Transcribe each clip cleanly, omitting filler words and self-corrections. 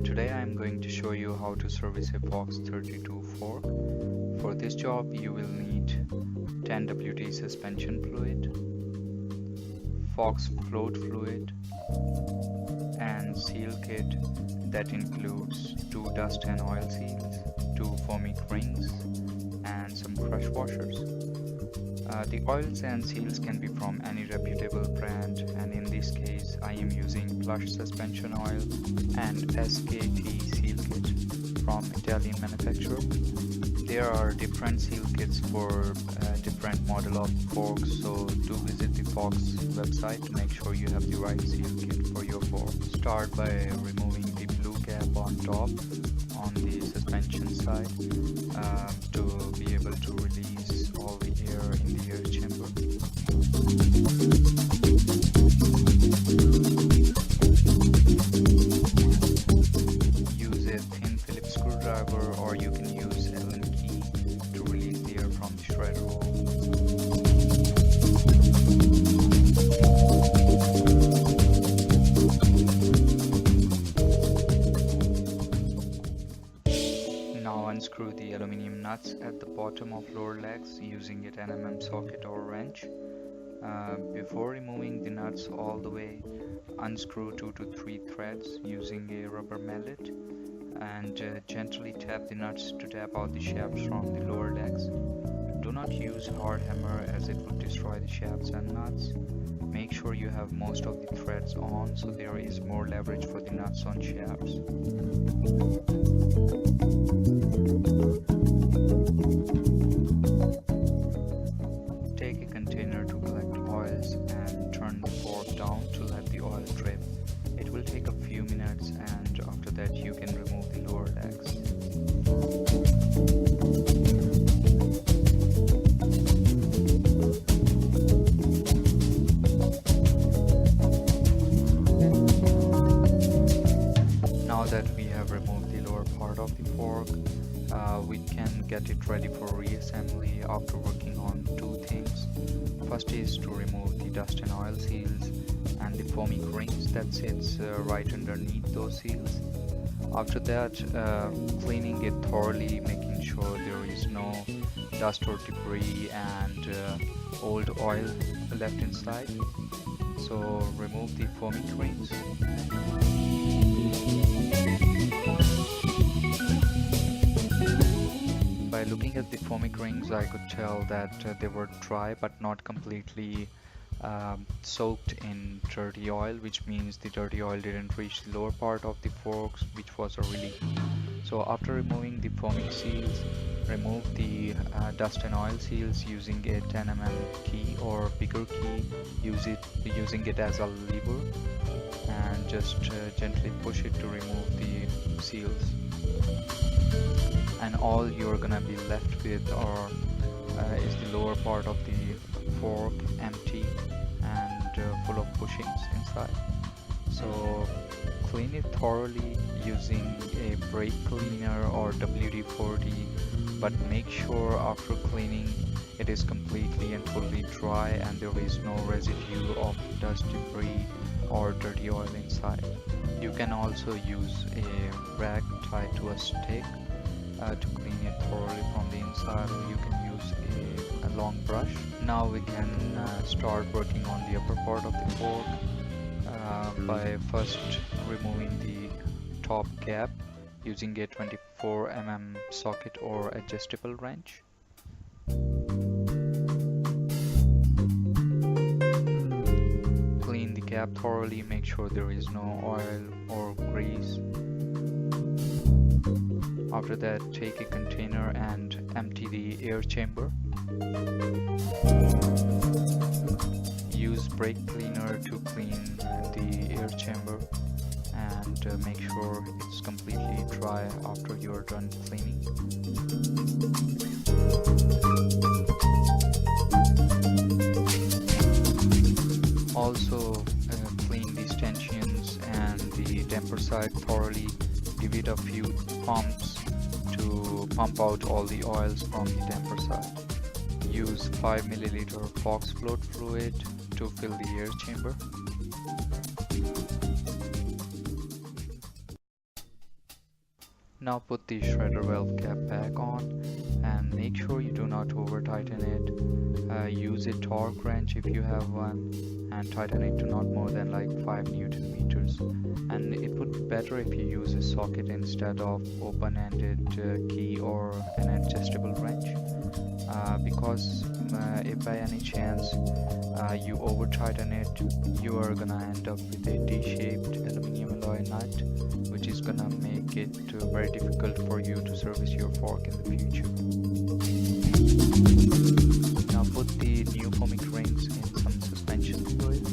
Today I am going to show you how to service a Fox 32 fork. For this job you will need 10 WD suspension fluid, Fox float fluid, and seal kit that includes 2 dust and oil seals, 2 foaming rings, and some crush washers. The oils and seals can be from any reputable brand, and in this case I am using Plush suspension oil and SKT seal kit from Italian manufacturer. There are different seal kits for different model of forks, so do visit the Fox website to make sure you have the right seal kit for your fork. Start by removing the blue cap on top on the suspension side to be able to release all the air in the air chamber. Use a thin Phillips screwdriver, or you can use Allen key to release the air from the shredder hole. Now unscrew the aluminum nuts at the bottom of lower legs using a 10 mm socket or wrench. Before removing the nuts all the way, unscrew 2 to 3 threads using a rubber mallet and gently tap the nuts to tap out the shafts from the lower legs. Do not use hard hammer as it would destroy the shafts and nuts. Make sure you have most of the threads on so there is more leverage for the nuts on shafts. Take a container to collect oils and turn the fork down to let the oil drip. It will take a few minutes, and after that you can remove the lower legs. Now that we have removed the lower part of the fork, we can get it ready for reassembly after working on 2 things. First is to remove the dust and oil seals and the foaming rings that sits right underneath those seals. After that, cleaning it thoroughly, making sure there is no dust or debris and old oil left inside. So remove the foaming rings. By looking at the foaming rings, I could tell that they were dry but not completely soaked in dirty oil, which means the dirty oil didn't reach the lower part of the forks, which was a relief. So after removing the foaming seals, remove the dust and oil seals using a 10 mm key or bigger key, using it as a lever, and just gently push it to remove the seals. And all you're gonna be left with is the lower part of the fork empty and full of bushings inside. So clean it thoroughly using a brake cleaner or WD-40, but make sure after cleaning it is completely and fully dry and there is no residue of dust, debris or dirty oil inside. You can also use a rag tied to a stick to clean it thoroughly from the inside, or you can use a long brush. Now we can start working on the upper part of the fork by first removing the top cap using a 24 mm socket or adjustable wrench. Clean the cap thoroughly, make sure there is no oil or grease. After that, take a container and empty the air chamber. Use brake cleaner to clean the air chamber and make sure it's completely dry after you're done cleaning. Also clean the stanchions and the damper side thoroughly. Give it a few pumps to pump out all the oils from the damper side. Use 5 ml Fox float fluid to fill the air chamber. Now put the shredder valve cap back on and make sure you do not over tighten it. Use a torque wrench if you have one and tighten it to not more than like 5 Newton meters. And it would be better if you use a socket instead of open-ended key or an adjustable wrench, because if by any chance you over tighten it, you are gonna end up with a D-shaped aluminum alloy nut, which is gonna make it very difficult for you to service your fork in the future. Now put the new foaming rings in some suspension fluid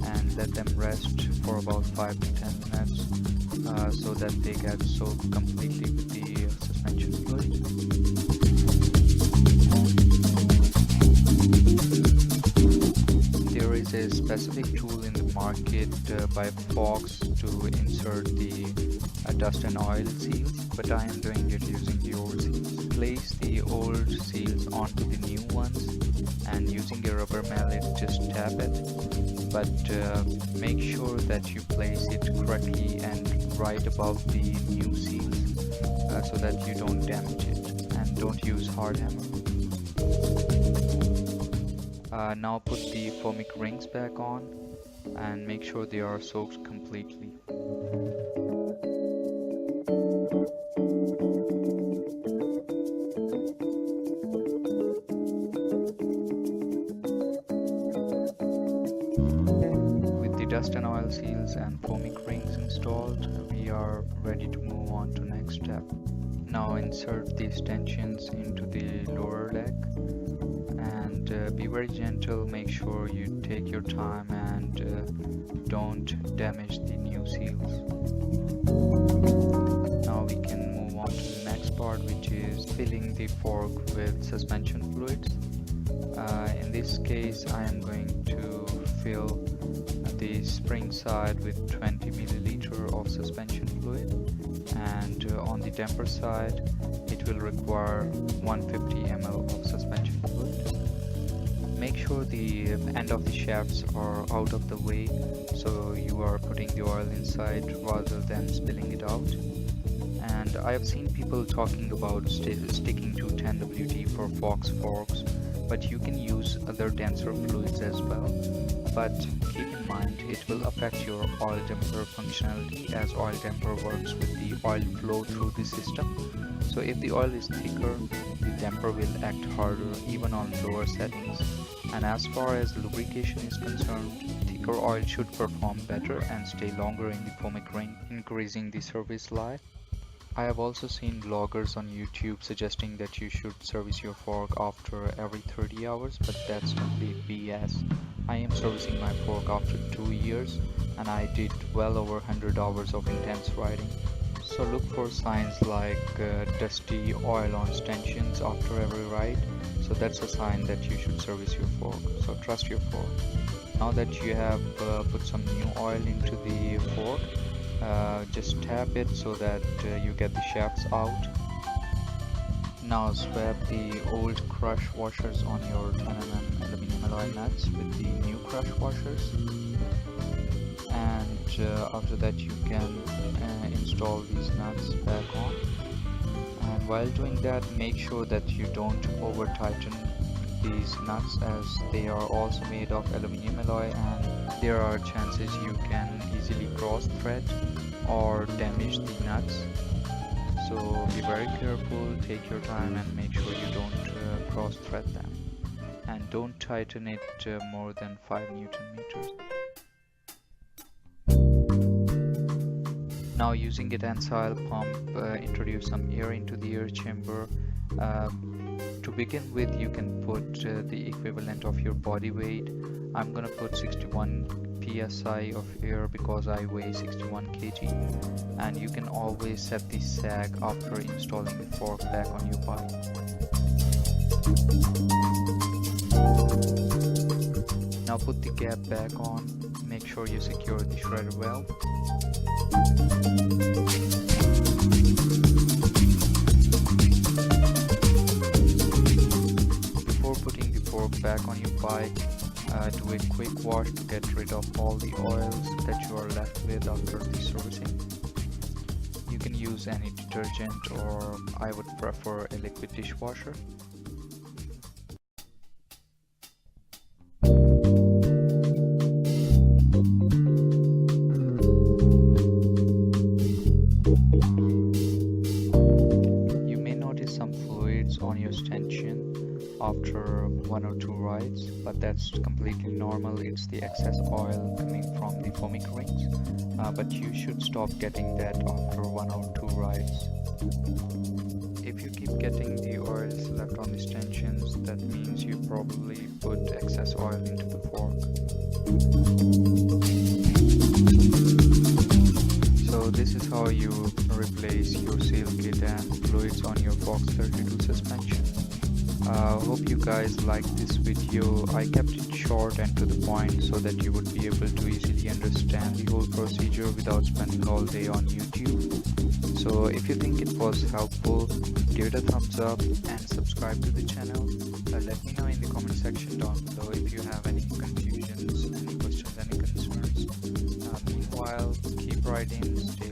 and let them rest for about 5 to 10 minutes so that they get soaked completely with the suspension fluid. There is a specific tool in the market by Fox to insert the dust and oil seals, but I am doing it using the old seals. Place the old seals onto the new ones and using a rubber mallet just tap it, but make sure that you place it correctly and right above the new seals so that you don't damage it, and don't use hard hammer. Now put the foaming rings back on and make sure they are soaked completely. With the dust and oil seals and foaming rings installed, we are ready to move on to next step. Now insert these tensions into the lower leg and be very gentle. Make sure you take your time and don't damage the new seals. Now we can move on to the next part, which is filling the fork with suspension fluids. In this case I am going to fill the spring side with 20 milliliter of suspension fluid, and on the damper side it will require 150 ml of suspension fluid. Make sure the end of the shafts are out of the way, so you are putting the oil inside rather than spilling it out. And I have seen people talking about sticking to 10WD for Fox forks, but you can use other denser fluids as well. But keep in mind, it will affect your oil damper functionality, as oil damper works with the oil flow through the system. So if the oil is thicker, the damper will act harder even on lower settings. And as far as lubrication is concerned, thicker oil should perform better and stay longer in the foaming ring, increasing the service life. I have also seen vloggers on YouTube suggesting that you should service your fork after every 30 hours, but that's complete BS. I am servicing my fork after 2 years and I did well over 100 hours of intense riding. So look for signs like dusty oil on stanchions after every ride. So that's a sign that you should service your fork. So trust your fork. Now that you have put some new oil into the fork, just tap it so that you get the shafts out. Now swap the old crush washers on your 10mm aluminum alloy nuts with the new crush washers, and after that you can install these nuts back on. And while doing that, make sure that you don't over tighten these nuts, as they are also made of aluminum alloy and there are chances you can easily cross thread or damage the nuts. So be very careful, take your time and make sure you don't cross thread them, and don't tighten it more than 5 Newton meters. Now using a tensile pump, introduce some air into the air chamber. To begin with, you can put the equivalent of your body weight. I'm gonna put 61 psi of air because I weigh 61 kg, and you can always set the sag after installing the fork back on your bike. Now put the gap back on, make sure you secure the shredder well. Before putting the fork back on your bike, do a quick wash to get rid of all the oils that you are left with after the servicing. You You can use any detergent, or I would prefer a liquid dishwasher. You may notice some fluids on your stanchion after one or two rides, but that's completely normal. It's the excess oil coming from the foaming rings, but you should stop getting that after one or two rides. If you keep getting the oils left on the stanchions, that means you probably put excess oil into the fork. So this is how you replace your seal kit and fluids on your Fox 32 suspension. Hope you guys liked this video. I kept it short and to the point so that you would be able to easily understand the whole procedure without spending all day on YouTube. So if you think it was helpful, give it a thumbs up and subscribe to the channel. Let me know in the comment section down below if you have any confusions, any questions, any concerns. Meanwhile, keep riding, stay